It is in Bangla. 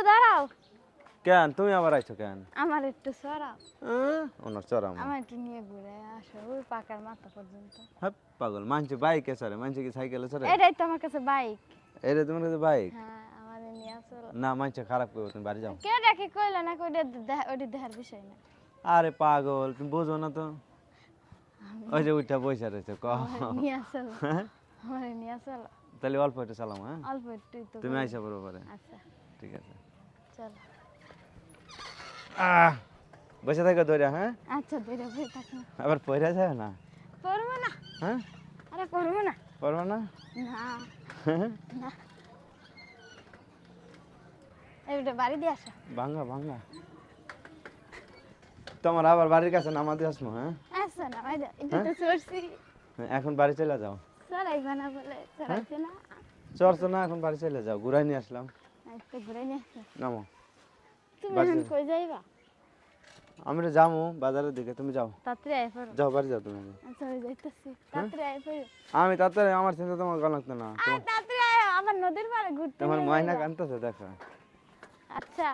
দাঁড়াও। কেন তুমি আবার আইছো কেন? আমার একটু সরাও। ওনার চড়াম আমার একটু নিয়ে ঘুরে আসো ওই পাকার মাথা পর্যন্ত। হ্যাঁ পাগল মানছে বাইকে চড়ে মানছে কি সাইকেলে চড়ে? এটাই তো আমার কাছে বাইক। এটা তোমার কাছে বাইক? হ্যাঁ আমার নিয়ে চলো। না মানছে খারাপ করবে তুমি বাড়ি যাও। কে ডাকে কইলো না কইটা ওটা দেখার বিষয় না। আরে পাগল তুমি বোঝো না তো ওই যে ওইটা বইসা রয়েছে কহ নিয়ে চলো। আমার নিয়ে চলো। তাহলে অল্প একটু চালাম হ্যাঁ অল্প একটু তো। তুমি আইসা পড়ো পরে। আচ্ছা ঠিক আছে চলো। বসে থাকো দৌড়া হ্যাঁ আচ্ছা দূরে বসে থাক না। আবার পয়রা যায় না করবো না। হ্যাঁ আরে করবো না। পারবো না না না এইটা বাড়ি দিয়ে আসো। ভাঙ্গা ভাঙ্গা তোমার আবার বাড়ির কাছে নামাতে আসবো হ্যাঁ আচ্ছা না ভাই এটা তো চড়ছি। এখন বাড়ি চলে যাও। চড়াইবা না বলে চড়াইছে না। চড়ছো না এখন বাড়ি চলে যাও ঘুরাই নিয়ে আসলাম আজকে ঘুরে নিয়ে আসো। নামো তুমি বাড়ি এখন যাও। কই যাইবা? আমি তো যাবো বাজারের দিকে তুমি যাও তাড়াতাড়ি আয় পড়ো। যাও বাড়ি যাও তুমি আচ্ছা আমি যাইতেছি তাড়াতাড়ি আয় পড়ো। আমি তাড়াতাড়ি আমার চিন্তা তোমার গা লাগতো না আয় তাড়াতাড়ি আয় আমার নদীর পাড়ে ঘুরতে তোমার নিয়ে ময়না যাইবা। কানতেছে দেখো আচ্ছা